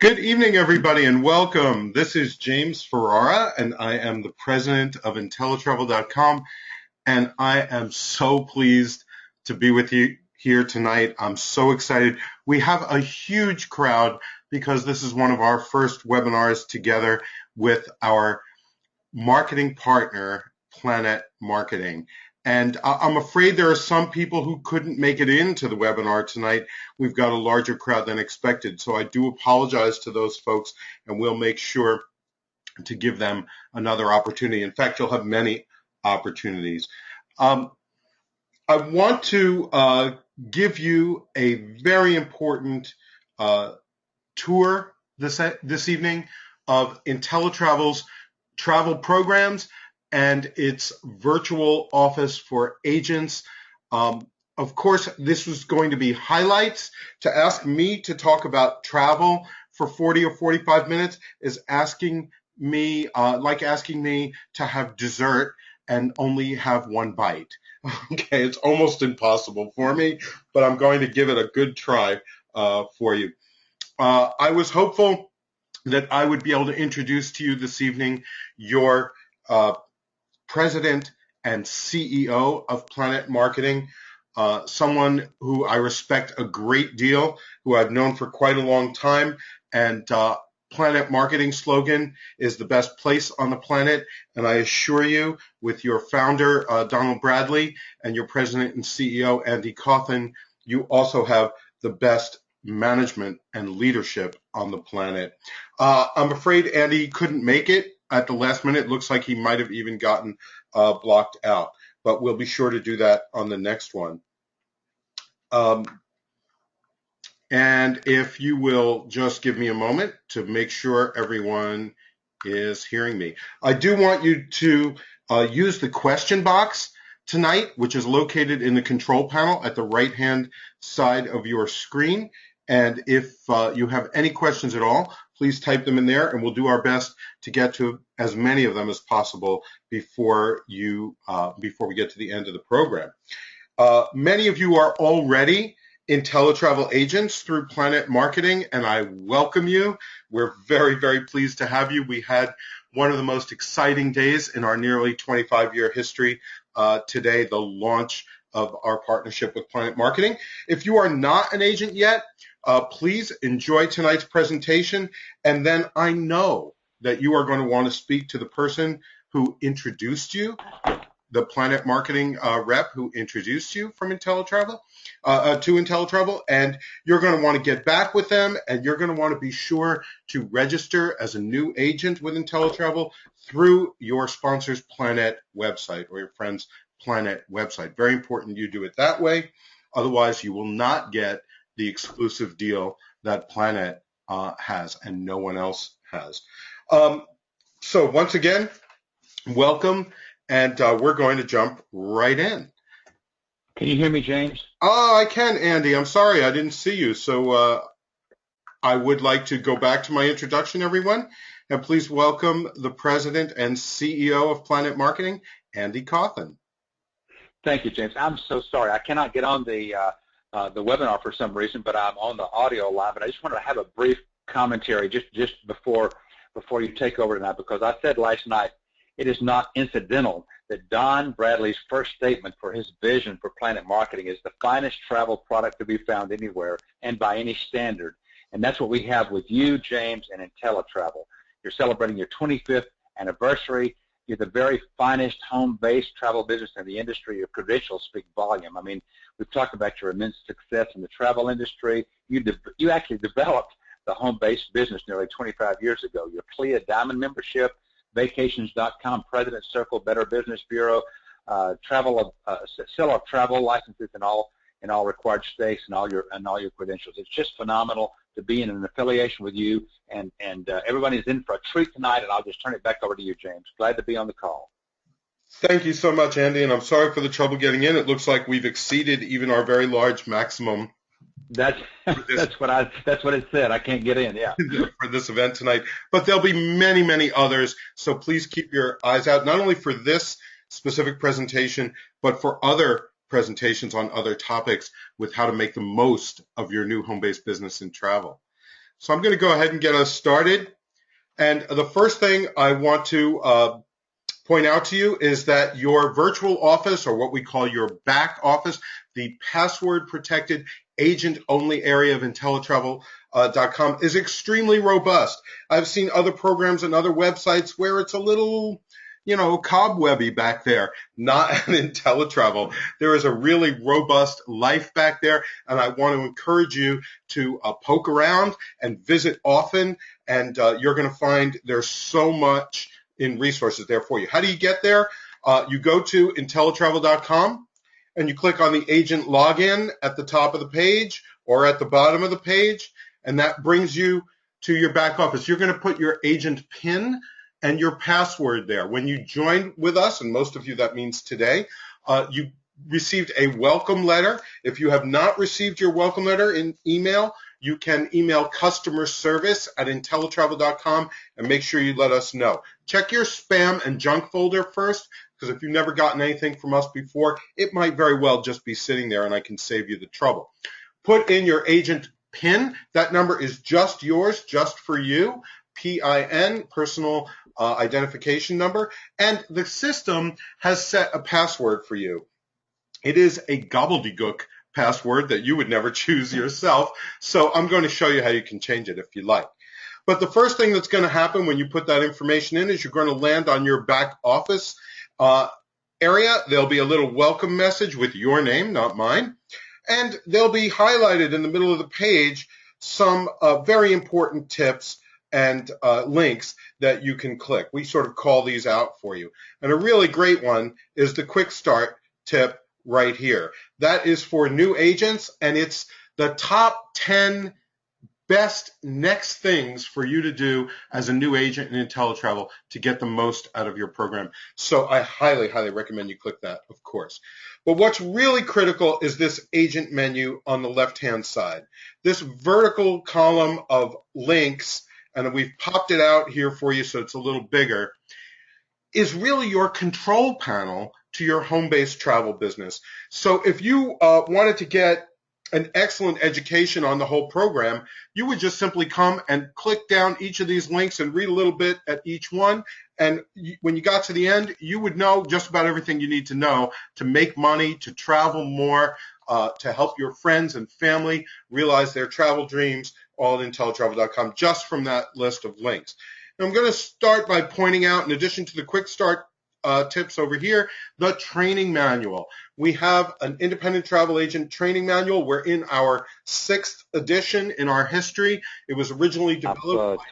Good evening, everybody, and welcome. This is James Ferrara, and I am the president of InteleTravel.com, and I am so pleased to be with you here tonight. I'm so excited. We have a huge crowd because this is one of our first webinars together with our marketing partner, PlanNet Marketing. And I'm afraid there are some people who couldn't make it into the webinar tonight. We've got a larger crowd than expected. So I do apologize to those folks, and we'll make sure to give them another opportunity. In fact, you'll have many opportunities. I want to give you a very important tour this evening of InteleTravel's travel programs and its virtual office for agents. Of course, this was going to be highlights. To ask me to talk about travel for 40 or 45 minutes is asking me, like asking me to have dessert and only have one bite. Okay, it's almost impossible for me, but I'm going to give it a good try for you. I was hopeful that I would be able to introduce to you this evening your president and CEO of PlanNet Marketing, someone who I respect a great deal, who I've known for quite a long time, and PlanNet Marketing slogan is the best place on the planet, and I assure you, with your founder, Donald Bradley, and your president and CEO, Andy Cawthon, you also have the best management and leadership on the planet. I'm afraid Andy couldn't make it at the last minute. It looks like he might have even gotten blocked out, but we'll be sure to do that on the next one. And if you will just give me a moment to make sure everyone is hearing me. I do want you to use the question box tonight, which is located in the control panel at the right-hand side of your screen. And if you have any questions at all, please type them in there, and we'll do our best to get to as many of them as possible before we get to the end of the program. Many of you are already InteleTravel agents through PlanNet Marketing, and I welcome you. We're very, very pleased to have you. We had one of the most exciting days in our nearly 25-year history today, the launch of our partnership with PlanNet Marketing. If you are not an agent yet, please enjoy tonight's presentation, and then I know that you are going to want to speak to the person who introduced you, the PlanNet Marketing rep who introduced you from InteleTravel to InteleTravel, and you're going to want to get back with them, and you're going to want to be sure to register as a new agent with InteleTravel through your sponsor's PlanNet website or your friend's PlanNet website. Very important you do it that way. Otherwise, you will not get the exclusive deal that PlanNet has and no one else has. So once again, welcome, and we're going to jump right in. Can you hear me, James? Oh, I can, Andy. I'm sorry, I didn't see you. So I would like to go back to my introduction, everyone, and please welcome the president and CEO of PlanNet Marketing, Andy Cawthon. Thank you, James. I'm so sorry. I cannot get on the webinar for some reason, but I'm on the audio line. But I just wanted to have a brief commentary just before you take over tonight, because I said last night it is not incidental that Don Bradley's first statement for his vision for PlanNet Marketing is the finest travel product to be found anywhere and by any standard. And that's what we have with you, James, and InteleTravel. You're celebrating your 25th anniversary. You're the very finest home-based travel business in the industry. Your credentials speak volume. I mean, we've talked about your immense success in the travel industry. You actually developed the home-based business nearly 25 years ago. Your CLIA Diamond membership, Vacations.com, President's Circle, Better Business Bureau, seller of travel licenses in all required states, and all your credentials. It's just phenomenal to be in an affiliation with you, and everybody's in for a treat tonight, and I'll just turn it back over to you, James. Glad to be on the call. Thank you so much, Andy, and I'm sorry for the trouble getting in. It looks like we've exceeded even our very large maximum. That's what it said. I can't get in, yeah. For this event tonight. But there'll be many, many others, so please keep your eyes out, not only for this specific presentation, but for other presentations on other topics with how to make the most of your new home-based business in travel. So I'm going to go ahead and get us started. And the first thing I want to point out to you is that your virtual office, or what we call your back office, the password protected agent only area of InteleTravel.com is extremely robust. I've seen other programs and other websites where it's a little, cobwebby back there. Not at InteleTravel. There is a really robust life back there, and I want to encourage you to poke around and visit often, and you're going to find there's so much in resources there for you. How do you get there? You go to InteleTravel.com and you click on the agent login at the top of the page or at the bottom of the page, and that brings you to your back office. You're going to put your agent PIN and your password there. When you joined with us, and most of you that means today, you received a welcome letter. If you have not received your welcome letter in email, you can email customer service at InteleTravel.com and make sure you let us know. Check your spam and junk folder first, because if you've never gotten anything from us before, it might very well just be sitting there and I can save you the trouble. Put in your agent PIN. That number is just yours, just for you. PIN, personal identification number. And the system has set a password for you. It is a gobbledygook password that you would never choose yourself. So I'm going to show you how you can change it if you like. But the first thing that's going to happen when you put that information in is you're going to land on your back office area. There'll be a little welcome message with your name, not mine. And there'll be highlighted in the middle of the page some very important tips and links that you can click. We sort of call these out for you. And a really great one is the quick start tip right here. That is for new agents, and it's the top 10 best next things for you to do as a new agent in InteleTravel to get the most out of your program. So I highly, highly recommend you click that, of course. But what's really critical is this agent menu on the left-hand side. This vertical column of links, and we've popped it out here for you so it's a little bigger, is really your control panel to your home-based travel business. So if you wanted to get an excellent education on the whole program, you would just simply come and click down each of these links and read a little bit at each one. And when you got to the end, you would know just about everything you need to know to make money, to travel more, to help your friends and family realize their travel dreams, all at InteleTravel.com, just from that list of links. And I'm going to start by pointing out, in addition to the quick start tips over here, the training manual. We have an independent travel agent training manual. We're in our 6th edition in our history. It was originally developed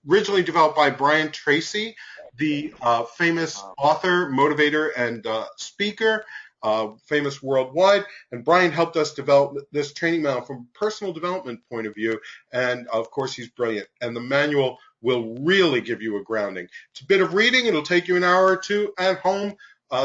originally developed by Brian Tracy, the famous author, motivator, and speaker, famous worldwide. And Brian helped us develop this training manual from a personal development point of view. And of course, he's brilliant. And the manual will really give you a grounding. It's a bit of reading. It'll take you an hour or two at home.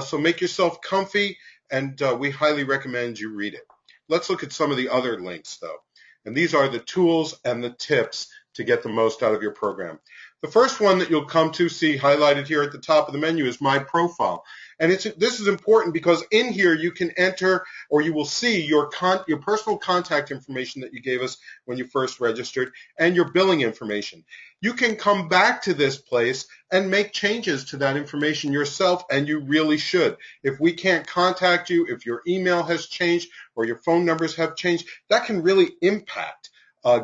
So make yourself comfy, and we highly recommend you read it. Let's look at some of the other links, though. And these are the tools and the tips to get the most out of your program. The first one that you'll come to see highlighted here at the top of the menu is My Profile. And this is important because in here you can enter, or you will see your personal contact information that you gave us when you first registered and your billing information. You can come back to this place and make changes to that information yourself, and you really should. If we can't contact you, if your email has changed or your phone numbers have changed, that can really impact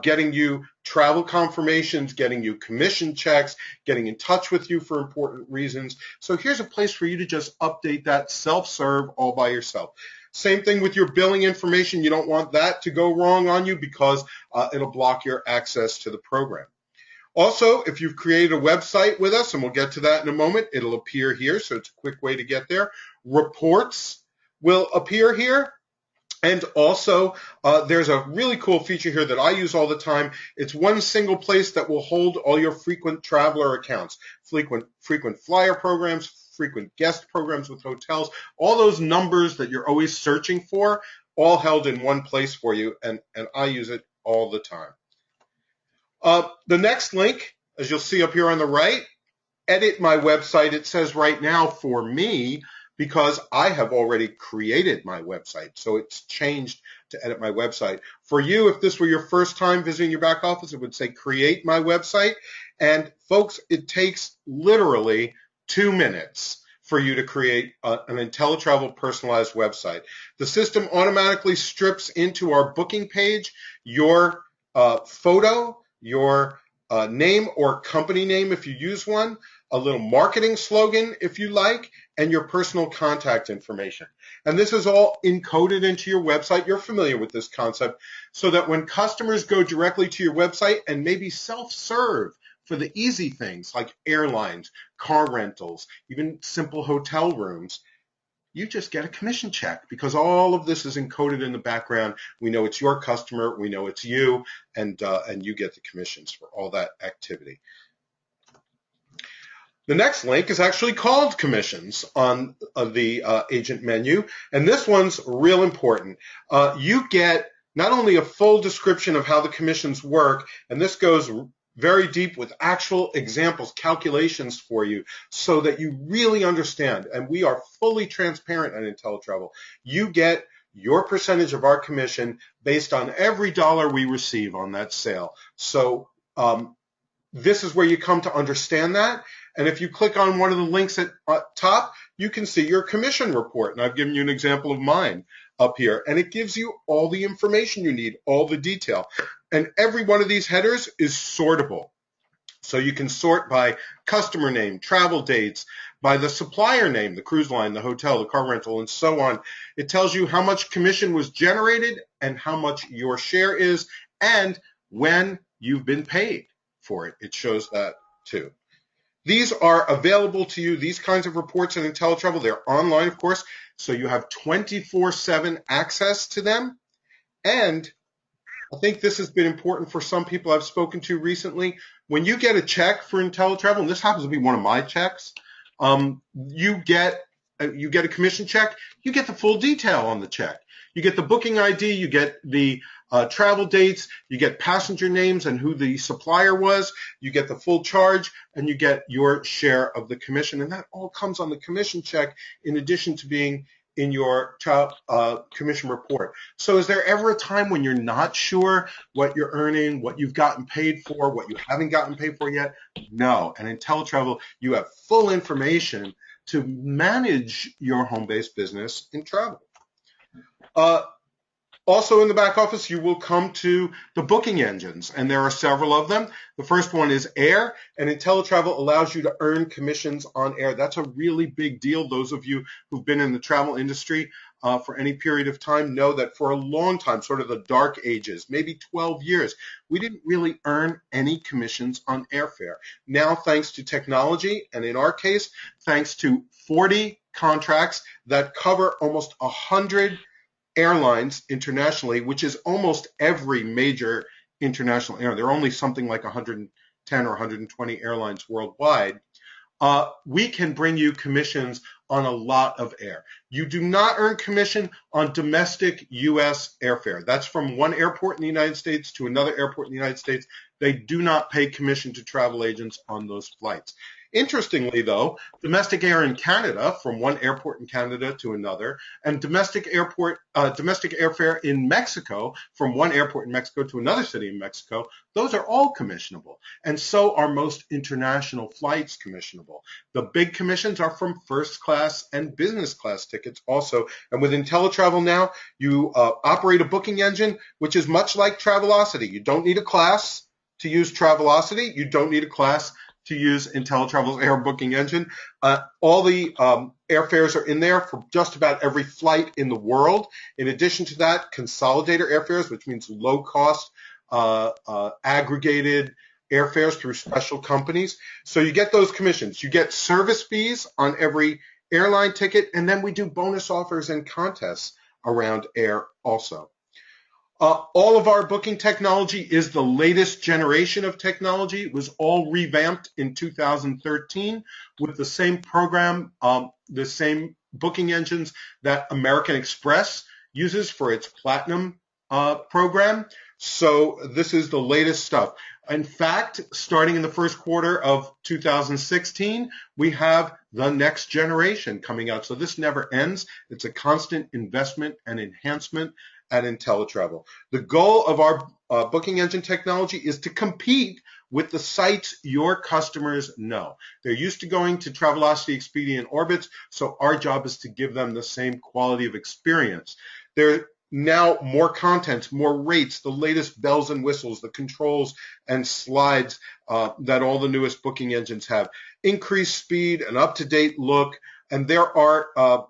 getting you travel confirmations, getting you commission checks, getting in touch with you for important reasons. So here's a place for you to just update that self-serve all by yourself. Same thing with your billing information. You don't want that to go wrong on you because it'll block your access to the program. Also, if you've created a website with us, and we'll get to that in a moment, it'll appear here, so it's a quick way to get there. Reports will appear here. And also, there's a really cool feature here that I use all the time. It's one single place that will hold all your frequent traveler accounts, frequent flyer programs, frequent guest programs with hotels, all those numbers that you're always searching for, all held in one place for you, and I use it all the time. The next link, as you'll see up here on the right, edit my website. It says right now for me, because I have already created my website. So it's changed to edit my website. For you, if this were your first time visiting your back office, it would say create my website. And folks, it takes literally 2 minutes for you to create an InteleTravel personalized website. The system automatically strips into our booking page your photo, your name or company name if you use one, a little marketing slogan if you like, and your personal contact information. And this is all encoded into your website. You're familiar with this concept, so that when customers go directly to your website and maybe self-serve for the easy things like airlines, car rentals, even simple hotel rooms, you just get a commission check because all of this is encoded in the background. We know it's your customer, we know it's you, and you get the commissions for all that activity. The next link is actually called commissions on the agent menu, and this one's real important. You get not only a full description of how the commissions work, and this goes very deep with actual examples, calculations for you, so that you really understand. And we are fully transparent at InteleTravel. You get your percentage of our commission based on every dollar we receive on that sale. So this is where you come to understand that. And if you click on one of the links at top, you can see your commission report. And I've given you an example of mine up here. And it gives you all the information you need, all the detail. And every one of these headers is sortable. So you can sort by customer name, travel dates, by the supplier name, the cruise line, the hotel, the car rental, and so on. It tells you how much commission was generated and how much your share is and when you've been paid for it. It shows that too. These are available to you, these kinds of reports in InteleTravel. They're online, of course, so you have 24/7 access to them. And I think this has been important for some people I've spoken to recently. When you get a check for InteleTravel, and this happens to be one of my checks, you get a commission check, you get the full detail on the check. You get the booking ID, you get the travel dates, you get passenger names and who the supplier was, you get the full charge, and you get your share of the commission. And that all comes on the commission check in addition to being in your commission report. So is there ever a time when you're not sure what you're earning, what you've gotten paid for, what you haven't gotten paid for yet? No. And in InteleTravel, you have full information to manage your home-based business in travel. Also in the back office, you will come to the booking engines, and there are several of them. The first one is air, and InteleTravel allows you to earn commissions on air. That's a really big deal. Those of you who've been in the travel industry for any period of time know that for a long time, sort of the dark ages, maybe 12 years, we didn't really earn any commissions on airfare. Now, thanks to technology, and in our case, thanks to 40 contracts that cover almost 100 airlines internationally, which is almost every major international airline. There are only something like 110 or 120 airlines worldwide. We can bring you commissions on a lot of air. You do not earn commission on domestic U.S. airfare. That's from one airport in the United States to another airport in the United States. They do not pay commission to travel agents on those flights. Interestingly, though, domestic air in Canada, from one airport in Canada to another, and domestic airfare in Mexico, from one airport in Mexico to another city in Mexico, those are all commissionable. And so are most international flights commissionable. The big commissions are from first class and business class tickets also. And with InteleTravel now, you operate a booking engine, which is much like Travelocity. You don't need a class to use Travelocity. You don't need a class to use InteleTravel's air booking engine. All the airfares are in there for just about every flight in the world. In addition to that, consolidator airfares, which means low-cost aggregated airfares through special companies. So you get those commissions. You get service fees on every airline ticket, and then we do bonus offers and contests around air also. All of our booking technology is the latest generation of technology. It was all revamped in 2013 with the same program, the same booking engines that American Express uses for its Platinum program. So this is the latest stuff. In fact, starting in the first quarter of 2016, we have the next generation coming out. So this never ends. It's a constant investment and enhancement at InteleTravel. The goal of our booking engine technology is to compete with the sites your customers know. They're used to going to Travelocity, Expedia, and Orbitz, so our job is to give them the same quality of experience. There now more content, more rates, the latest bells and whistles, the controls and slides that all the newest booking engines have. Increased speed, an up-to-date look, and there are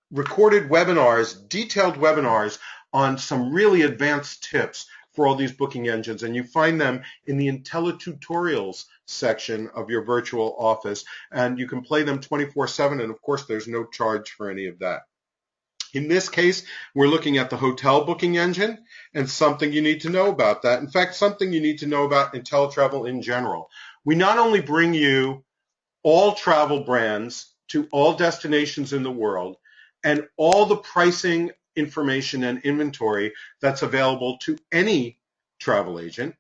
recorded webinars, detailed webinars on some really advanced tips for all these booking engines, and you find them in the InteleTutorials section of your virtual office, and you can play them 24/7, and of course there's no charge for any of that. In this case, we're looking at the hotel booking engine and something you need to know about that. In fact, something you need to know about InteleTravel in general. We not only bring you all travel brands to all destinations in the world and all the pricing information and inventory that's available to any travel agent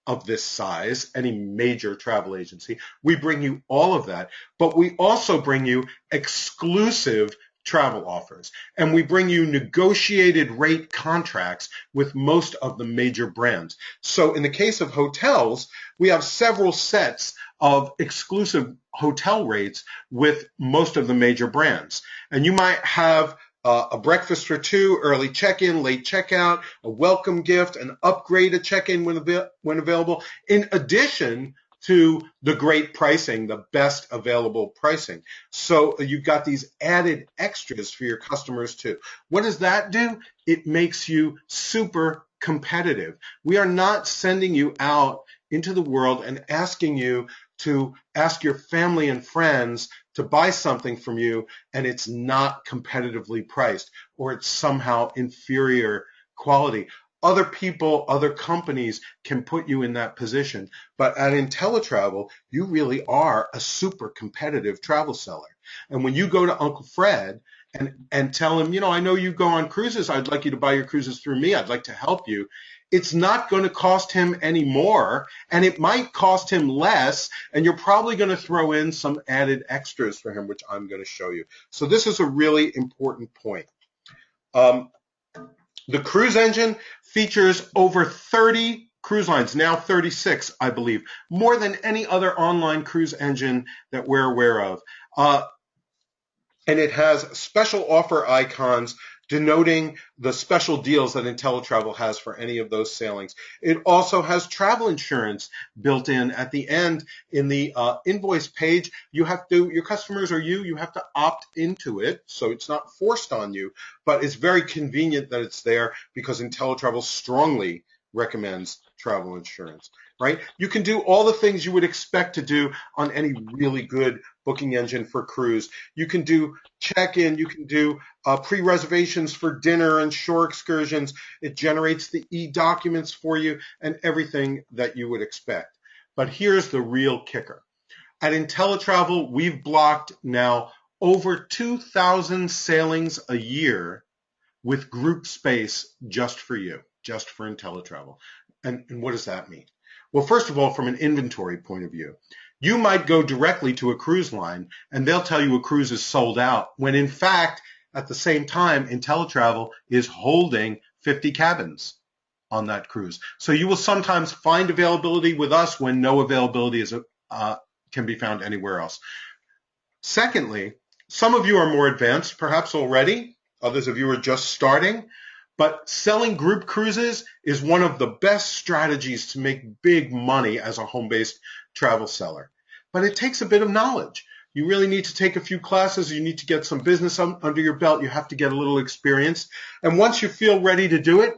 of this size, any major travel agency. We bring you all of that, but we also bring you exclusive travel offers, and we bring you negotiated rate contracts with most of the major brands. So in the case of hotels, we have several sets of exclusive hotel rates with most of the major brands. And you might have a breakfast for two, early check-in, late checkout, a welcome gift, an upgrade at check-in when available, in addition to the great pricing, the best available pricing. So you've got these added extras for your customers too. What does that do? It makes you super competitive. We are not sending you out into the world and asking you to ask your family and friends to buy something from you and it's not competitively priced or it's somehow inferior quality. Other people, other companies can put you in that position. But at InteleTravel, you really are a super competitive travel seller. And when you go to Uncle Fred and tell him, I know you go on cruises. I'd like you to buy your cruises through me. I'd like to help you. It's not going to cost him any more, and it might cost him less, and you're probably going to throw in some added extras for him, which I'm going to show you. So this is a really important point. The cruise engine features over 30 cruise lines, now 36, I believe, more than any other online cruise engine that we're aware of. And it has special offer icons denoting the special deals that InteleTravel has for any of those sailings. It also has travel insurance built in at the end in the invoice page. Your customers or you have to opt into it, so it's not forced on you, but it's very convenient that it's there because InteleTravel strongly recommends travel insurance, right? You can do all the things you would expect to do on any really good booking engine for cruise. You can do check-in, you can do pre-reservations for dinner and shore excursions. It generates the e-documents for you and everything that you would expect. But here's the real kicker. At InteleTravel, we've blocked now over 2,000 sailings a year with group space just for you, just for InteleTravel. And what does that mean? Well, first of all, from an inventory point of view, you might go directly to a cruise line and they'll tell you a cruise is sold out, when in fact, at the same time, InteleTravel is holding 50 cabins on that cruise. So you will sometimes find availability with us when no availability can be found anywhere else. Secondly, some of you are more advanced, perhaps already. Others of you are just starting. But selling group cruises is one of the best strategies to make big money as a home-based travel seller. But it takes a bit of knowledge. You really need to take a few classes. You need to get some business under your belt. You have to get a little experience. And once you feel ready to do it,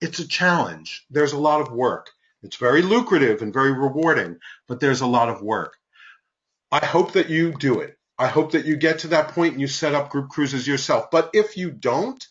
it's a challenge. There's a lot of work. It's very lucrative and very rewarding, but there's a lot of work. I hope that you do it. I hope that you get to that point and you set up group cruises yourself. But if you don't,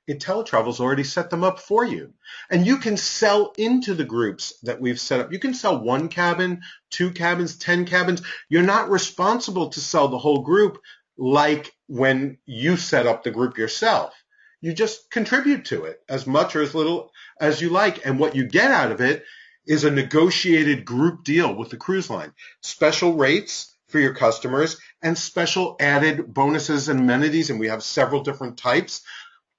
InteleTravel's already set them up for you. And you can sell into the groups that we've set up. You can sell 1 cabin, 2 cabins, 10 cabins. You're not responsible to sell the whole group like when you set up the group yourself. You just contribute to it as much or as little as you like. And what you get out of it is a negotiated group deal with the cruise line, special rates for your customers and special added bonuses and amenities. And we have several different types.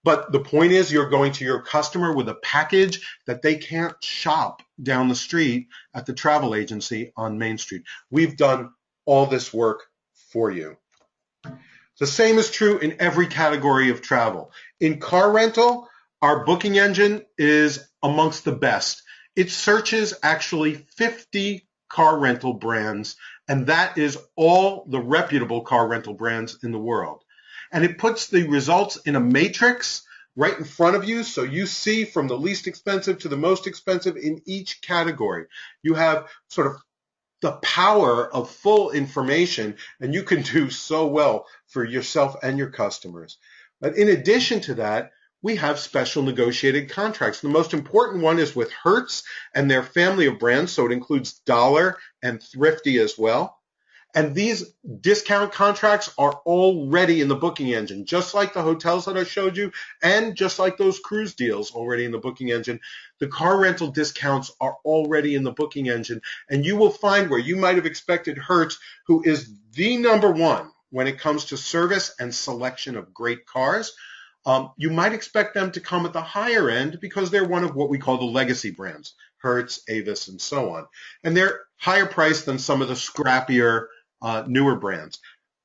But the point is you're going to your customer with a package that they can't shop down the street at the travel agency on Main Street. We've done all this work for you. The same is true in every category of travel. In car rental, our booking engine is amongst the best. It searches actually 50 car rental brands, and that is all the reputable car rental brands in the world. And it puts the results in a matrix right in front of you, so you see from the least expensive to the most expensive in each category. You have sort of the power of full information, and you can do so well for yourself and your customers. But in addition to that, we have special negotiated contracts. The most important one is with Hertz and their family of brands, so it includes Dollar and Thrifty as well. And these discount contracts are already in the booking engine, just like the hotels that I showed you, and just like those cruise deals already in the booking engine. The car rental discounts are already in the booking engine, and you will find where you might have expected Hertz, who is the number one when it comes to service and selection of great cars. You might expect them to come at the higher end because they're one of what we call the legacy brands, Hertz, Avis, and so on. And they're higher priced than some of the scrappier newer brands.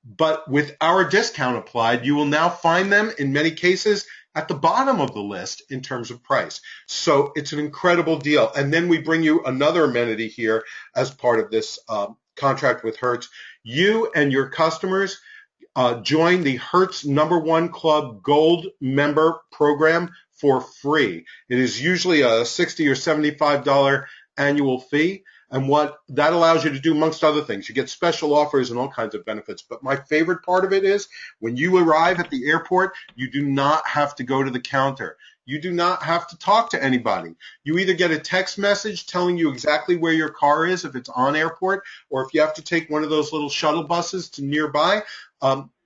But with our discount applied, you will now find them in many cases at the bottom of the list in terms of price. So it's an incredible deal. And then we bring you another amenity here as part of this contract with Hertz. You and your customers join the Hertz #1 Club Gold member program for free. It is usually a $60 or $75 annual fee. And what that allows you to do, amongst other things, you get special offers and all kinds of benefits. But my favorite part of it is when you arrive at the airport, you do not have to go to the counter. You do not have to talk to anybody. You either get a text message telling you exactly where your car is if it's on airport, or if you have to take one of those little shuttle buses to nearby,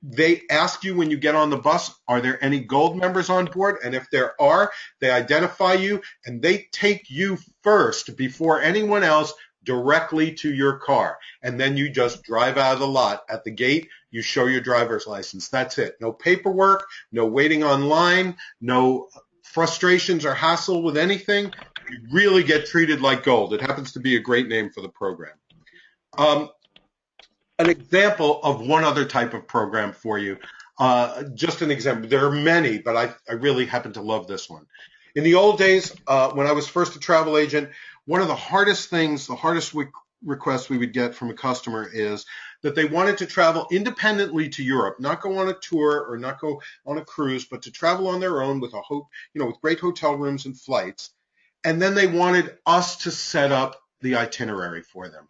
they ask you when you get on the bus, are there any gold members on board? And if there are, they identify you and they take you first before anyone else directly to your car. And then you just drive out of the lot. At the gate, you show your driver's license. That's it. No paperwork, no waiting online, no frustrations or hassle with anything. You really get treated like gold. It happens to be a great name for the program. An example of one other type of program for you. Just an example. There are many, but I really happen to love this one. In the old days, when I was first a travel agent, one of the hardest things, the hardest requests we would get from a customer is that they wanted to travel independently to Europe, not go on a tour or not go on a cruise, but to travel on their own with with great hotel rooms and flights. And then they wanted us to set up the itinerary for them.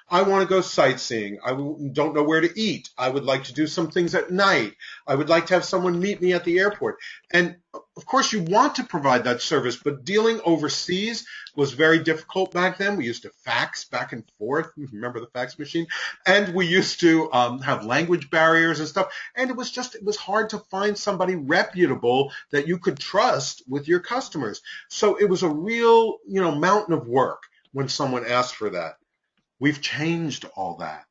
I want to go sightseeing. I don't know where to eat. I would like to do some things at night. I would like to have someone meet me at the airport. And of course, you want to provide that service, but dealing overseas was very difficult back then. We used to fax back and forth. Remember the fax machine? And we used to have language barriers and stuff. And it was hard to find somebody reputable that you could trust with your customers. So it was a real, mountain of work when someone asked for that. We've changed all that.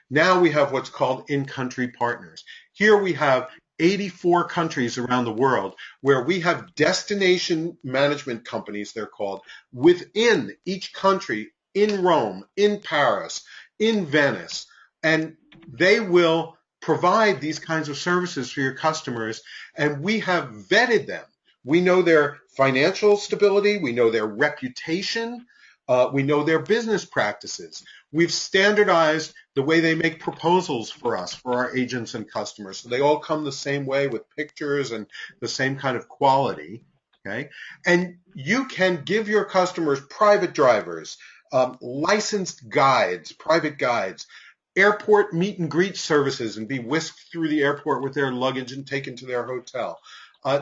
Now we have what's called in-country partners. Here we have 84 countries around the world where we have destination management companies, they're called, within each country, in Rome, in Paris, in Venice, and they will provide these kinds of services for your customers, and we have vetted them. We know their financial stability, we know their reputation, we know their business practices. We've standardized the way they make proposals for us, for our agents and customers. So they all come the same way with pictures and the same kind of quality. Okay? And you can give your customers private drivers, licensed guides, private guides, airport meet and greet services and be whisked through the airport with their luggage and taken to their hotel,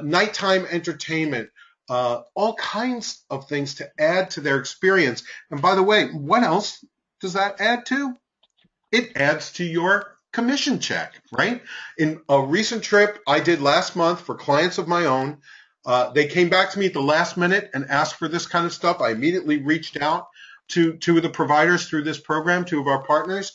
nighttime entertainment, all kinds of things to add to their experience. And by the way, what else does that add to? It adds to your commission check, right? In a recent trip I did last month for clients of my own, they came back to me at the last minute and asked for this kind of stuff. I immediately reached out to two of the providers through this program, two of our partners.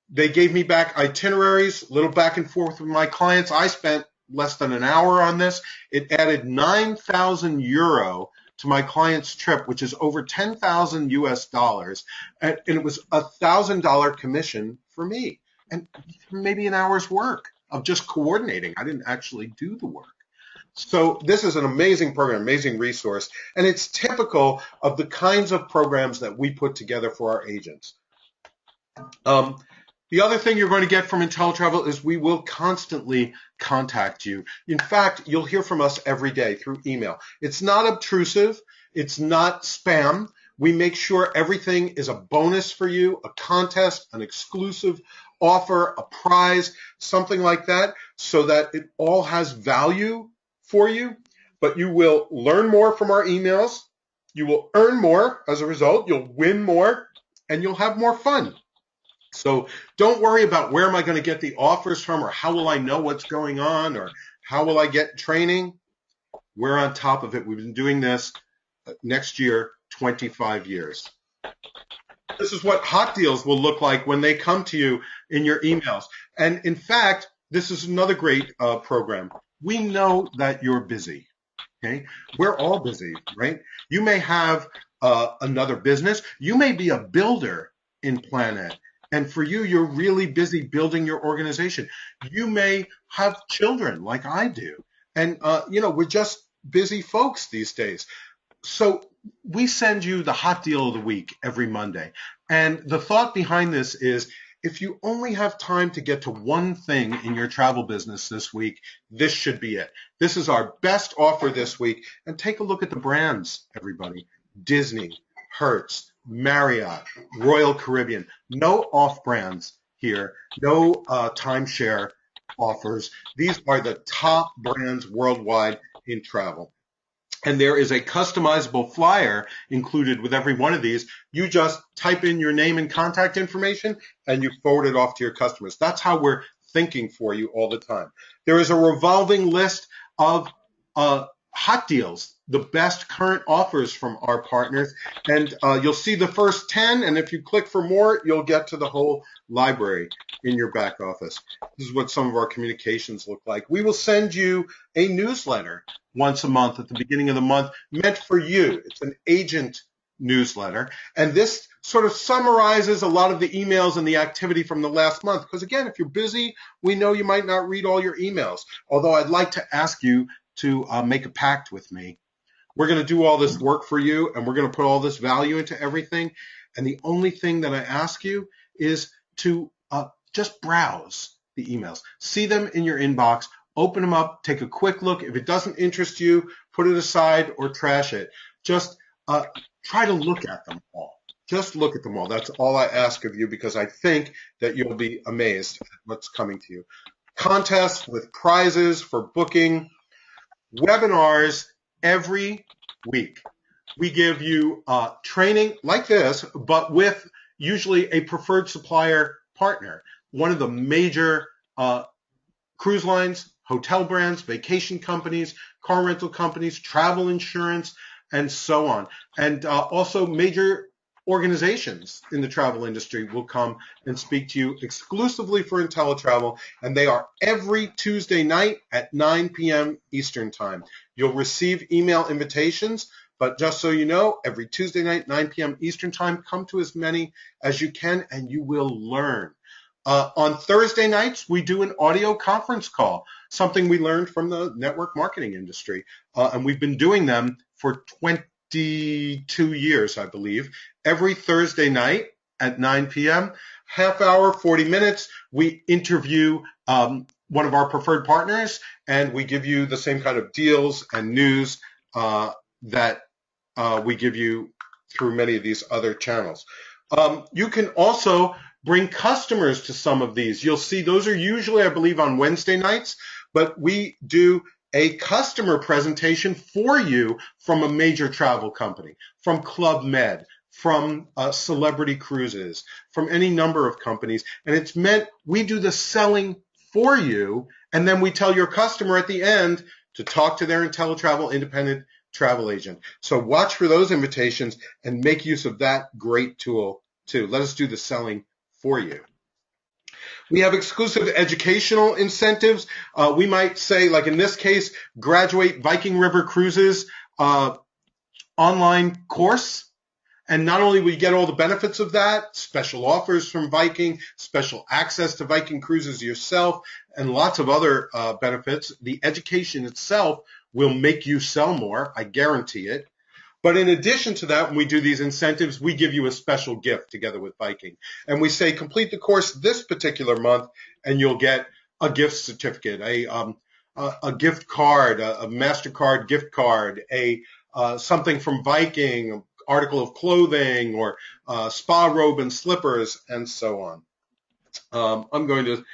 They gave me back itineraries, a little back and forth with my clients. I spent less than an hour on this. It added 9,000 euro to my client's trip, which is over 10,000 US dollars. And it was $1,000 commission for me. And maybe an hour's work of just coordinating. I didn't actually do the work. So this is an amazing program, amazing resource, and it's typical of the kinds of programs that we put together for our agents. The other thing you're going to get from InteleTravel is we will constantly contact you. In fact, you'll hear from us every day through email. It's not obtrusive. It's not spam. We make sure everything is a bonus for you, a contest, an exclusive offer, a prize, something like that, so that it all has value for you. But you will learn more from our emails. You will earn more as a result. You'll win more, and you'll have more fun. So don't worry about where am I going to get the offers from, or how will I know what's going on, or how will I get training. We're on top of it. We've been doing this next year, 25 years. This is what hot deals will look like when they come to you in your emails. And in fact, this is another great program. We know that you're busy. Okay, we're all busy, right? You may have another business. You may be a builder in PlanNet. And for you, you're really busy building your organization. You may have children like I do. And, we're just busy folks these days. So we send you the hot deal of the week every Monday. And the thought behind this is if you only have time to get to one thing in your travel business this week, this should be it. This is our best offer this week. And take a look at the brands, everybody. Disney, Hertz, Marriott, Royal Caribbean, no off brands here, no timeshare offers. These are the top brands worldwide in travel. And there is a customizable flyer included with every one of these. You just type in your name and contact information and you forward it off to your customers. That's how we're thinking for you all the time. There is a revolving list of hot deals, the best current offers from our partners, and you'll see the first 10, and if you click for more, you'll get to the whole library in your back office. This is what some of our communications look like. We will send you a newsletter once a month at the beginning of the month meant for you. It's an agent newsletter, and this sort of summarizes a lot of the emails and the activity from the last month, because again, if you're busy, we know you might not read all your emails, although I'd like to ask you to make a pact with me. We're going to do all this work for you, and we're going to put all this value into everything. And the only thing that I ask you is to just browse the emails. See them in your inbox. Open them up. Take a quick look. If it doesn't interest you, put it aside or trash it. Just try to look at them all. Just look at them all. That's all I ask of you, because I think that you'll be amazed at what's coming to you. Contests with prizes for booking. Webinars every week. We give you training like this, but with usually a preferred supplier partner. One of the major cruise lines, hotel brands, vacation companies, car rental companies, travel insurance, and so on. And also major organizations in the travel industry will come and speak to you exclusively for InteleTravel, and they are every Tuesday night at 9 p.m. Eastern Time. You'll receive email invitations, but just so you know, every Tuesday night, 9 p.m. Eastern Time, come to as many as you can, and you will learn. On Thursday nights, we do an audio conference call, something we learned from the network marketing industry, and we've been doing them for 22 years, I believe. Every Thursday night at 9 p.m., half hour, 40 minutes, we interview one of our preferred partners, and we give you the same kind of deals and news that we give you through many of these other channels. You can also bring customers to some of these. You'll see those are usually, I believe, on Wednesday nights, but we do a customer presentation for you from a major travel company, from Club Med, from Celebrity Cruises, from any number of companies. And it's meant we do the selling for you, and then we tell your customer at the end to talk to their InteleTravel independent travel agent. So watch for those invitations and make use of that great tool too. Let us do the selling for you. We have exclusive educational incentives. We might say, like in this case, graduate Viking River Cruises online course. And not only will you get all the benefits of that, special offers from Viking, special access to Viking Cruises yourself, and lots of other benefits, the education itself will make you sell more, I guarantee it. But in addition to that, when we do these incentives, we give you a special gift together with Viking. And we say, complete the course this particular month, and you'll get a gift certificate, a gift card, a MasterCard gift card, something from Viking, article of clothing, or spa robe and slippers, and so on. I'm going to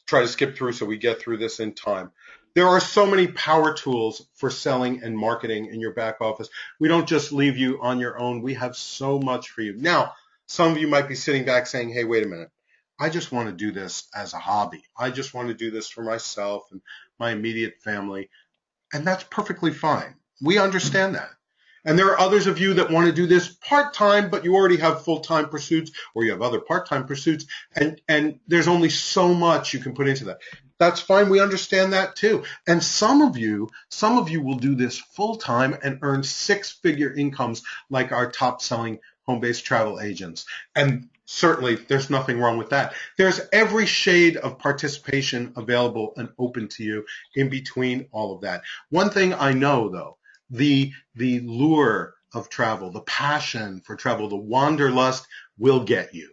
try to skip through so we get through this in time. There are so many power tools for selling and marketing in your back office. We don't just leave you on your own. We have so much for you. Now, some of you might be sitting back saying, hey, wait a minute. I just want to do this as a hobby. I just want to do this for myself and my immediate family. And that's perfectly fine. We understand that. And there are others of you that want to do this part-time, but you already have full-time pursuits, or you have other part-time pursuits, and there's only so much you can put into that. That's fine. We understand that too. And some of you will do this full-time and earn six-figure incomes like our top-selling home-based travel agents. And certainly there's nothing wrong with that. There's every shade of participation available and open to you in between all of that. One thing I know, though, the lure of travel, the passion for travel, the wanderlust will get you.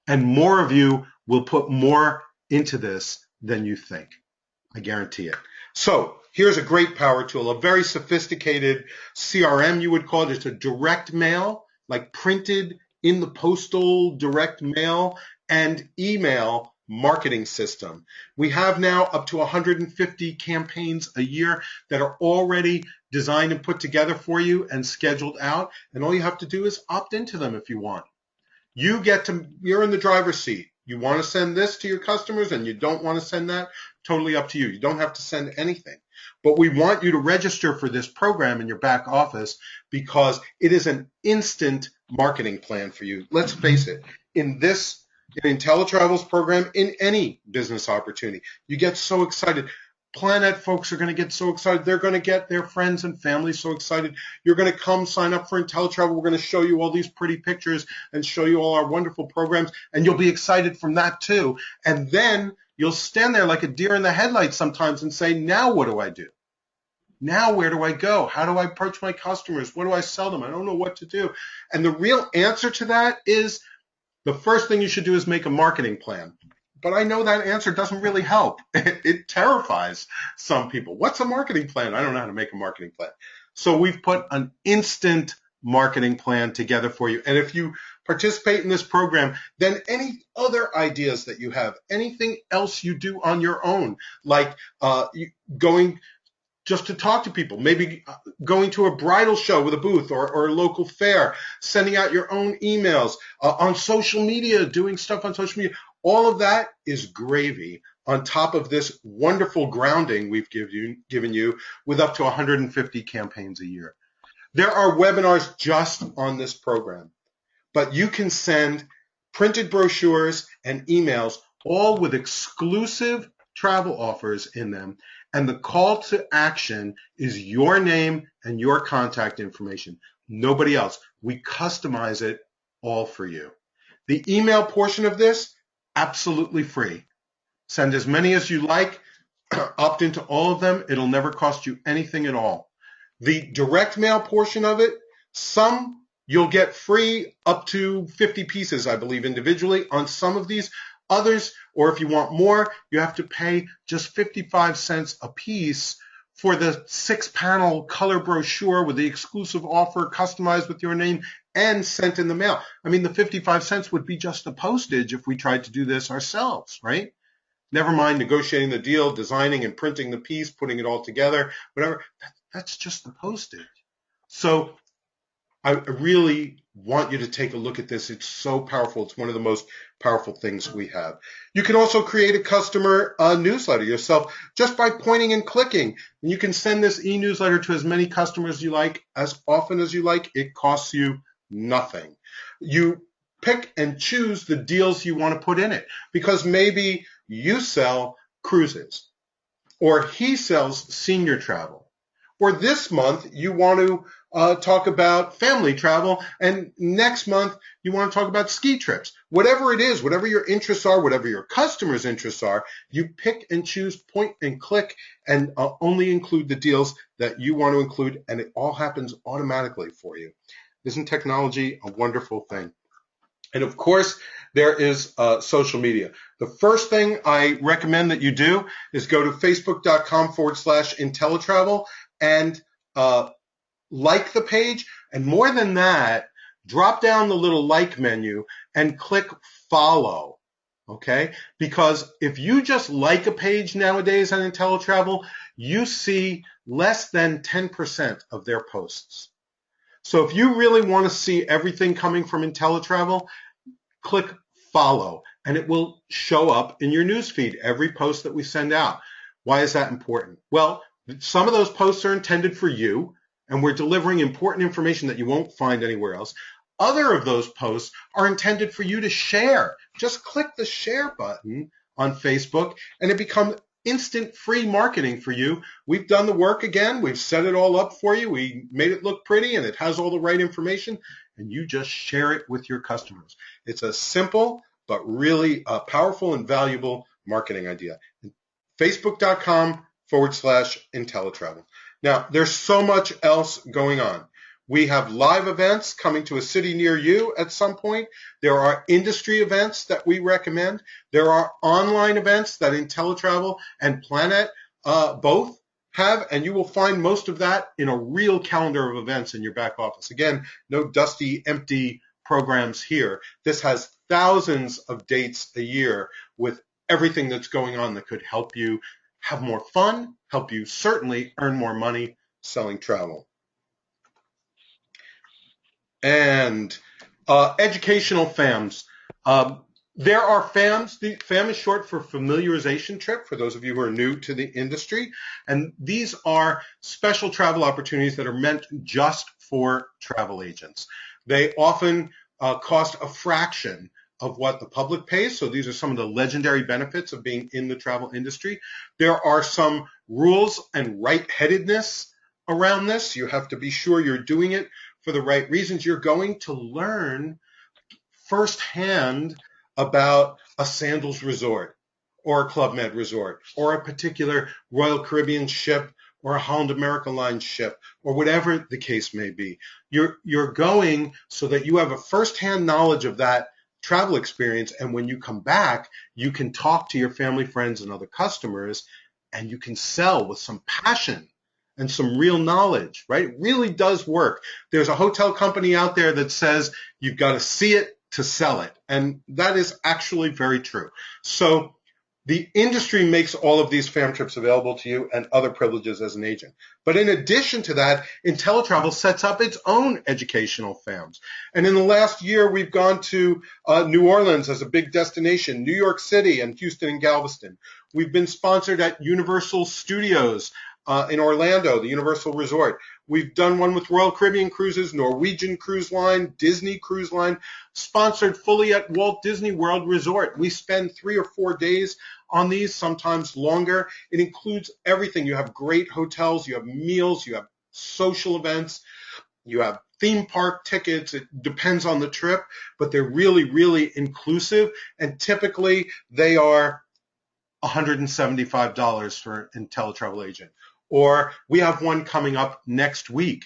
And more of you will put more into this than you think. I guarantee it. So here's a great power tool, a very sophisticated CRM, you would call it. It's a direct mail, like printed in the postal direct mail and email marketing system. We have now up to 150 campaigns a year that are already designed and put together for you and scheduled out. And all you have to do is opt into them if you want. You're in the driver's seat. You want to send this to your customers and you don't want to send that, totally up to you. You don't have to send anything. But we want you to register for this program in your back office because it is an instant marketing plan for you. Let's face it, in InteleTravel's program, in any business opportunity, you get so excited. PlanNet folks are going to get so excited. They're going to get their friends and family so excited. You're going to come sign up for InteleTravel. We're going to show you all these pretty pictures and show you all our wonderful programs, and you'll be excited from that too. And then you'll stand there like a deer in the headlights sometimes and say, now what do I do? Now where do I go? How do I approach my customers? What do I sell them? I don't know what to do. And the real answer to that is the first thing you should do is make a marketing plan. But I know that answer doesn't really help. It terrifies some people. What's a marketing plan? I don't know how to make a marketing plan. So we've put an instant marketing plan together for you. And if you participate in this program, then any other ideas that you have, anything else you do on your own, like going just to talk to people, maybe going to a bridal show with a booth or a local fair, sending out your own emails, on social media, doing stuff on social media. All of that is gravy on top of this wonderful grounding we've given you with up to 150 campaigns a year. There are webinars just on this program, but you can send printed brochures and emails, all with exclusive travel offers in them. And the call to action is your name and your contact information. Nobody else. We customize it all for you. The email portion of this, absolutely free. Send as many as you like. Opt into all of them. It'll never cost you anything at all. The direct mail portion of it, some you'll get free up to 50 pieces, I believe, individually on some of these. Others, or if you want more, you have to pay just 55 cents a piece for the 6-panel color brochure with the exclusive offer customized with your name and sent in the mail. I mean, the 55 cents would be just the postage if we tried to do this ourselves, right? Never mind negotiating the deal, designing and printing the piece, putting it all together, whatever. That's just the postage. So I really want you to take a look at this. It's so powerful. It's one of the most powerful things we have. You can also create a customer newsletter yourself just by pointing and clicking. And you can send this e-newsletter to as many customers you like, as often as you like. It costs you nothing. You pick and choose the deals you want to put in it, because maybe you sell cruises, or he sells senior travel, or this month you want to talk about family travel, and next month you want to talk about ski trips. Whatever it is, whatever your interests are, whatever your customers' interests are, you pick and choose, point and click, and only include the deals that you want to include, and it all happens automatically for you. Isn't technology a wonderful thing? And of course, there is social media. The first thing I recommend that you do is go to facebook.com/InteleTravel and like the page. And more than that, drop down the little like menu and click follow. Okay? Because if you just like a page nowadays on InteleTravel, you see less than 10% of their posts. So if you really want to see everything coming from InteleTravel, click follow, and it will show up in your newsfeed, every post that we send out. Why is that important? Well, some of those posts are intended for you, and we're delivering important information that you won't find anywhere else. Other of those posts are intended for you to share. Just click the share button on Facebook, and it becomes instant free marketing for you. We've done the work again. We've set it all up for you. We made it look pretty, and it has all the right information, and you just share it with your customers. It's a simple but really powerful and valuable marketing idea. Facebook.com/InteleTravel. Now, there's so much else going on. We have live events coming to a city near you at some point. There are industry events that we recommend. There are online events that InteleTravel and PlanNet both have, and you will find most of that in a real calendar of events in your back office. Again, no dusty, empty programs here. This has thousands of dates a year with everything that's going on that could help you have more fun, help you certainly earn more money selling travel. And educational FAMs. There are FAMs. The FAM is short for familiarization trip, for those of you who are new to the industry. And these are special travel opportunities that are meant just for travel agents. They often cost a fraction of what the public pays. So these are some of the legendary benefits of being in the travel industry. There are some rules and right-headedness around this. You have to be sure you're doing it for the right reasons. You're going to learn firsthand about a Sandals resort or a Club Med resort or a particular Royal Caribbean ship or a Holland America Line ship or whatever the case may be. You're going so that you have a firsthand knowledge of that travel experience, and when you come back, you can talk to your family, friends, and other customers, and you can sell with some passion and some real knowledge, right? It really does work. There's a hotel company out there that says you've got to see it to sell it, and that is actually very true. So the industry makes all of these FAM trips available to you and other privileges as an agent. But in addition to that, InteleTravel sets up its own educational FAMs. And in the last year, we've gone to New Orleans as a big destination, New York City, and Houston and Galveston. We've been sponsored at Universal Studios in Orlando, the Universal Resort. We've done one with Royal Caribbean Cruises, Norwegian Cruise Line, Disney Cruise Line, sponsored fully at Walt Disney World Resort. We spend 3 or 4 days on these, sometimes longer. It includes everything. You have great hotels, you have meals, you have social events, you have theme park tickets. It depends on the trip, but they're really, really inclusive, and typically they are $175 for an InteleTravel agent. Or we have one coming up next week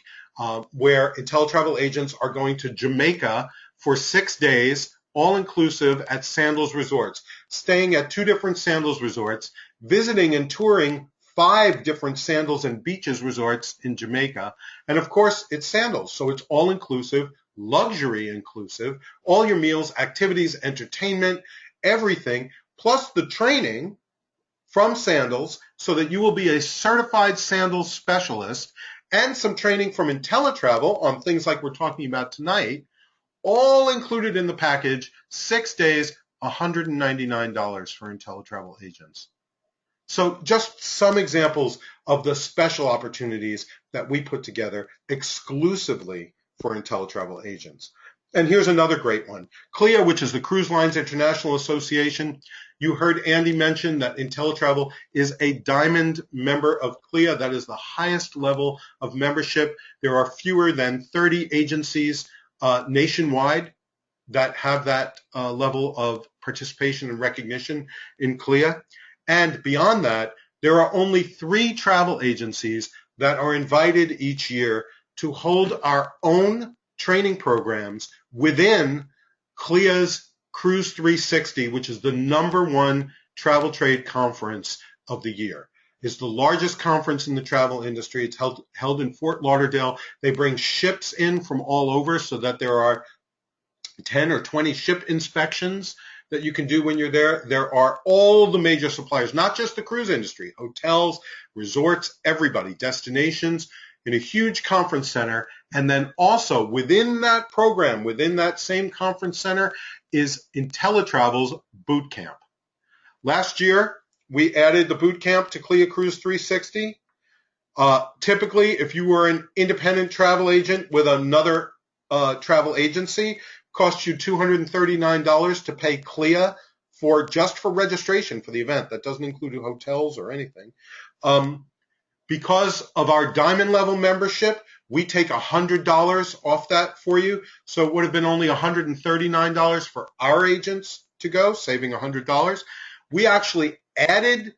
where InteleTravel agents are going to Jamaica for 6 days, all-inclusive at Sandals Resorts, staying at 2 different Sandals resorts, visiting and touring 5 different Sandals and beaches resorts in Jamaica. And of course, it's Sandals, so it's all-inclusive, luxury inclusive, all your meals, activities, entertainment, everything, plus the training from Sandals so that you will be a certified Sandals specialist, and some training from InteleTravel on things like we're talking about tonight, all included in the package, 6 days, $199 for InteleTravel agents. So just some examples of the special opportunities that we put together exclusively for InteleTravel agents. And here's another great one. CLIA, which is the Cruise Lines International Association. You heard Andy mention that InteleTravel is a diamond member of CLIA. That is the highest level of membership. There are fewer than 30 agencies nationwide that have that level of participation and recognition in CLIA. And beyond that, there are only 3 travel agencies that are invited each year to hold our own training programs within CLIA's Cruise 360, which is the #1 travel trade conference of the year. It's the largest conference in the travel industry. It's held in Fort Lauderdale. They bring ships in from all over so that there are 10 or 20 ship inspections that you can do when you're there. There are all the major suppliers, not just the cruise industry, hotels, resorts, everybody, destinations, in a huge conference center. And then also within that program, within that same conference center, is InteleTravel's boot camp. Last year, we added the boot camp to CLIA Cruise 360. Typically, if you were an independent travel agent with another travel agency, costs you $239 to pay CLIA just for registration for the event. That doesn't include hotels or anything. Because of our diamond level membership, we take $100 off that for you. So it would have been only $139 for our agents to go, saving $100. We actually added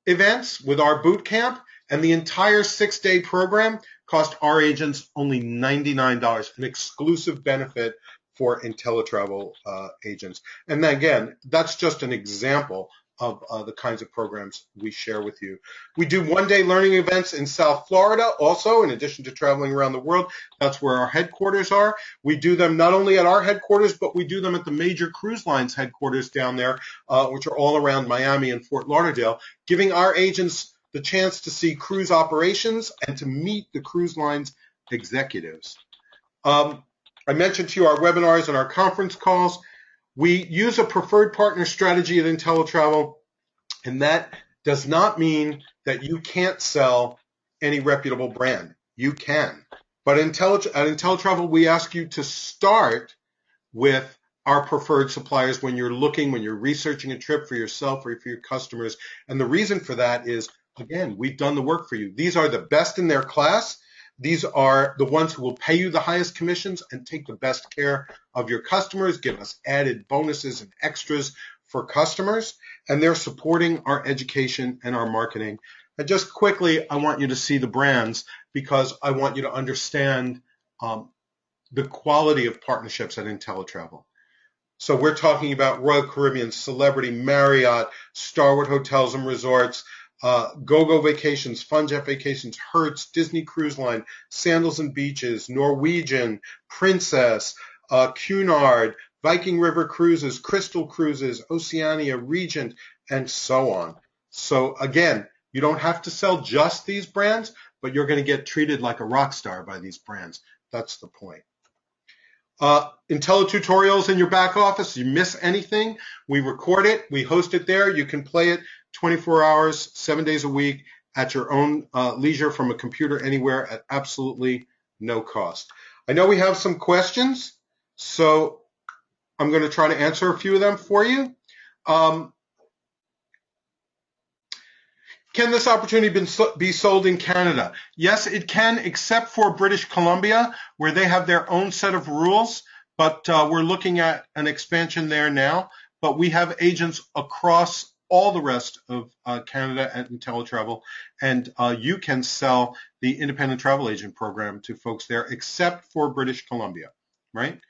events with our boot camp, and the entire 6-day program cost our agents only $99, an exclusive benefit for InteleTravel agents. And then again, that's just an example of the kinds of programs we share with you. We do one-day learning events in South Florida also, in addition to traveling around the world. That's where our headquarters are. We do them not only at our headquarters, but we do them at the major cruise lines headquarters down there, which are all around Miami and Fort Lauderdale, giving our agents the chance to see cruise operations and to meet the cruise lines executives. I mentioned to you our webinars and our conference calls. We use a preferred partner strategy at InteleTravel, and that does not mean that you can't sell any reputable brand. You can. But at InteleTravel, we ask you to start with our preferred suppliers when you're researching a trip for yourself or for your customers. And the reason for that is, again, we've done the work for you. These are the best in their class. These are the ones who will pay you the highest commissions and take the best care of your customers, give us added bonuses and extras for customers, and they're supporting our education and our marketing. And just quickly, I want you to see the brands because I want you to understand the quality of partnerships at InteleTravel. So we're talking about Royal Caribbean, Celebrity, Marriott, Starwood Hotels and Resorts, GoGo Vacations, FunJet Vacations, Hertz, Disney Cruise Line, Sandals and Beaches, Norwegian, Princess, Cunard, Viking River Cruises, Crystal Cruises, Oceania, Regent, and so on. So again, you don't have to sell just these brands, but you're going to get treated like a rock star by these brands. That's the point. InteleTutorials in your back office. You miss anything, we record it, we host it there. You can play it 24 hours, 7 days a week at your own leisure from a computer anywhere at absolutely no cost. I know we have some questions, so I'm going to try to answer a few of them for you. Can this opportunity be sold in Canada? Yes, it can, except for British Columbia, where they have their own set of rules, but we're looking at an expansion there now. But we have agents across all the rest of Canada at InteleTravel, and you can sell the independent travel agent program to folks there, except for British Columbia, right?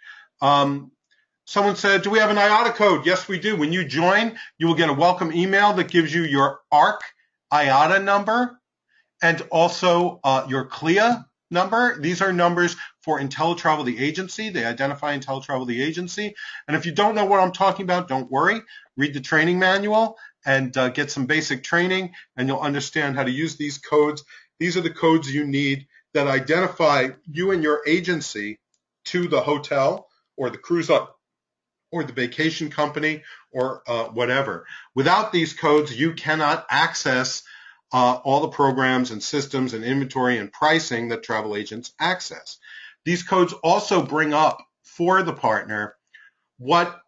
Someone said, do we have an IATA code? Yes, we do. When you join, you will get a welcome email that gives you your ARC IATA number and also your CLIA number. These are numbers for InteleTravel, the agency. They identify InteleTravel, the agency. And if you don't know what I'm talking about, don't worry. Read the training manual and get some basic training, and you'll understand how to use these codes. These are the codes you need that identify you and your agency to the hotel or the cruise or the vacation company or whatever. Without these codes, you cannot access all the programs and systems and inventory and pricing that travel agents access. These codes also bring up for the partner what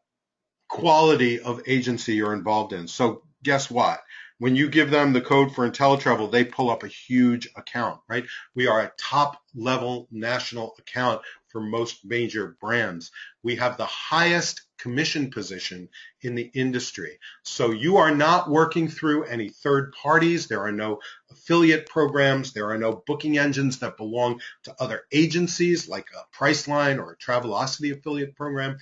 quality of agency you're involved in. So guess what? When you give them the code for InteleTravel, they pull up a huge account, right? We are a top-level national account for most major brands. We have the highest commission position in the industry. So you are not working through any third parties. There are no affiliate programs. There are no booking engines that belong to other agencies like a Priceline or a Travelocity affiliate program.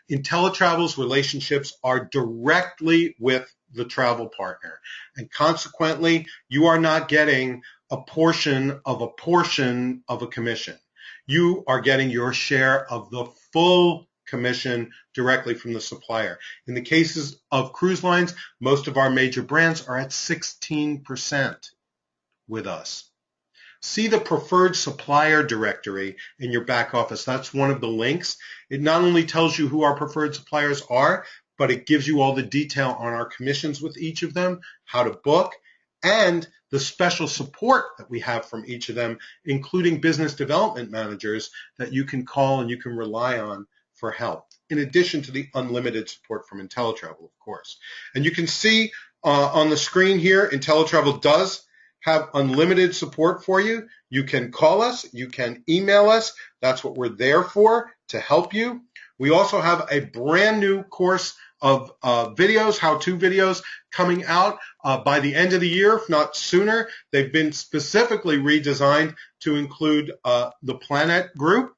InteleTravel's relationships are directly with the travel partner. And consequently, you are not getting a portion of a commission. You are getting your share of the full commission directly from the supplier. In the cases of cruise lines, most of our major brands are at 16% with us. See the preferred supplier directory in your back office. That's one of the links. It not only tells you who our preferred suppliers are, but it gives you all the detail on our commissions with each of them, how to book, and the special support that we have from each of them, including business development managers that you can call and you can rely on for help, in addition to the unlimited support from InteleTravel, of course. And you can see on the screen here, InteleTravel does have unlimited support for you. You can call us, you can email us. That's what we're there for, to help you. We also have a brand new course of videos, how-to videos coming out by the end of the year, if not sooner. They've been specifically redesigned to include the PlanNet group.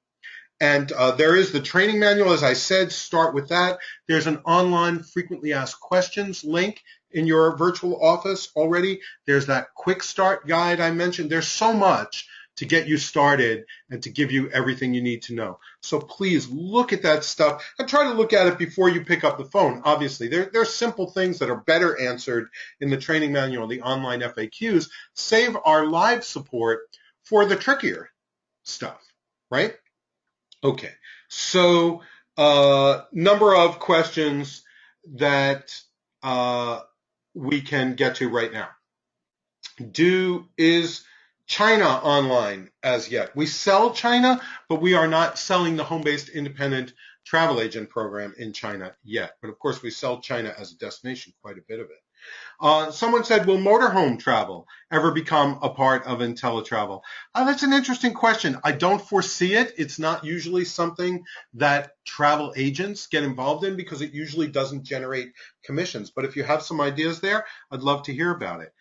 And there is the training manual, as I said, start with that. There's an online frequently asked questions link in your virtual office already. There's that quick start guide I mentioned. There's so much to get you started and to give you everything you need to know. So please look at that stuff and try to look at it before you pick up the phone. Obviously, there are simple things that are better answered in the training manual, the online FAQs. Save our live support for the trickier stuff, right? Okay, so number of questions that we can get to right now. Is China online as yet? We sell China, but we are not selling the home-based independent travel agent program in China yet. But of course, we sell China as a destination, quite a bit of it. Someone said, will motorhome travel ever become a part of InteleTravel? That's an interesting question. I don't foresee it. It's not usually something that travel agents get involved in because it usually doesn't generate commissions. But if you have some ideas there, I'd love to hear about it.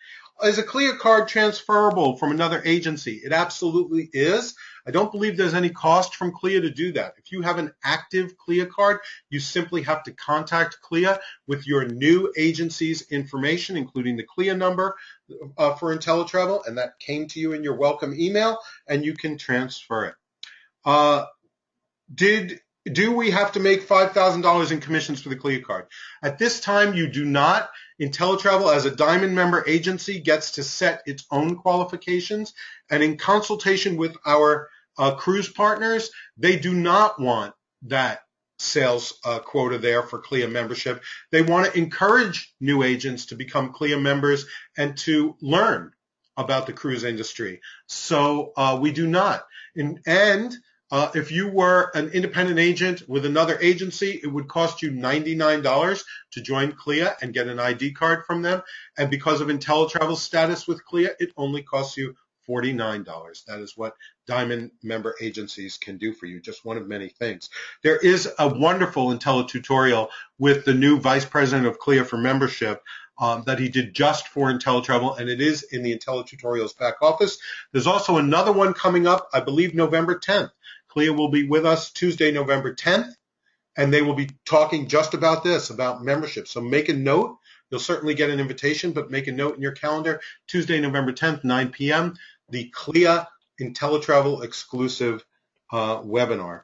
Is a CLIA card transferable from another agency? It absolutely is. I don't believe there's any cost from CLIA to do that. If you have an active CLIA card, you simply have to contact CLIA with your new agency's information, including the CLIA number for InteleTravel, and that came to you in your welcome email, and you can transfer it. Do we have to make $5,000 in commissions for the CLIA card? At this time, you do not. InteleTravel, as a Diamond member agency, gets to set its own qualifications, and in consultation with our cruise partners, they do not want that sales quota there for CLIA membership. They want to encourage new agents to become CLIA members and to learn about the cruise industry. So we do not. If you were an independent agent with another agency, it would cost you $99 to join CLIA and get an ID card from them. And because of InteleTravel's status with CLIA, it only costs you $49. That is what Diamond member agencies can do for you, just one of many things. There is a wonderful InteleTutorial with the new Vice President of CLIA for Membership that he did just for InteleTravel, and it is in the InteleTutorials back office. There's also another one coming up, I believe November 10th. CLIA will be with us Tuesday, November 10th, and they will be talking just about this, about membership. So make a note. You'll certainly get an invitation, but make a note in your calendar. Tuesday, November 10th, 9 p.m., the CLIA InteleTravel exclusive webinar.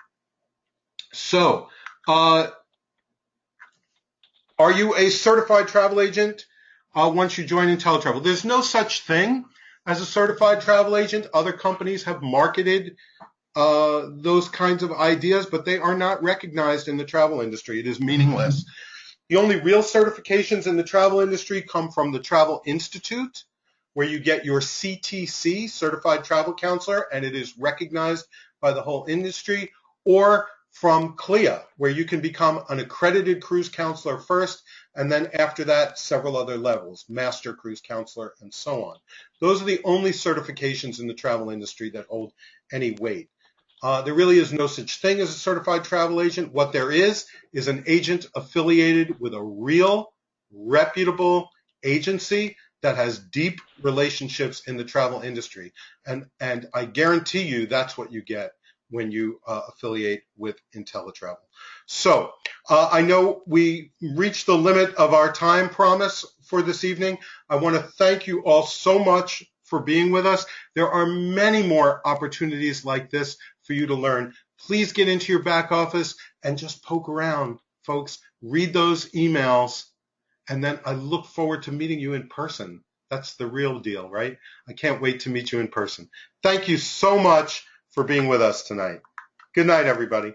So, are you a certified travel agent once you join InteleTravel? There's no such thing as a certified travel agent. Other companies have marketed those kinds of ideas, but they are not recognized in the travel industry. It is meaningless. The only real certifications in the travel industry come from the Travel Institute, where you get your CTC, Certified Travel Counselor, and it is recognized by the whole industry, or from CLIA, where you can become an accredited cruise counselor first, and then after that, several other levels, master cruise counselor, and so on. Those are the only certifications in the travel industry that hold any weight. There really is no such thing as a certified travel agent. What there is an agent affiliated with a real, reputable agency that has deep relationships in the travel industry. And I guarantee you that's what you get when you affiliate with InteleTravel. So I know we reached the limit of our time promise for this evening. I want to thank you all so much for being with us. There are many more opportunities like this for you to learn. Please get into your back office and just poke around, folks. Read those emails, and then I look forward to meeting you in person. That's the real deal, right? I can't wait to meet you in person. Thank you so much for being with us tonight. Good night, everybody.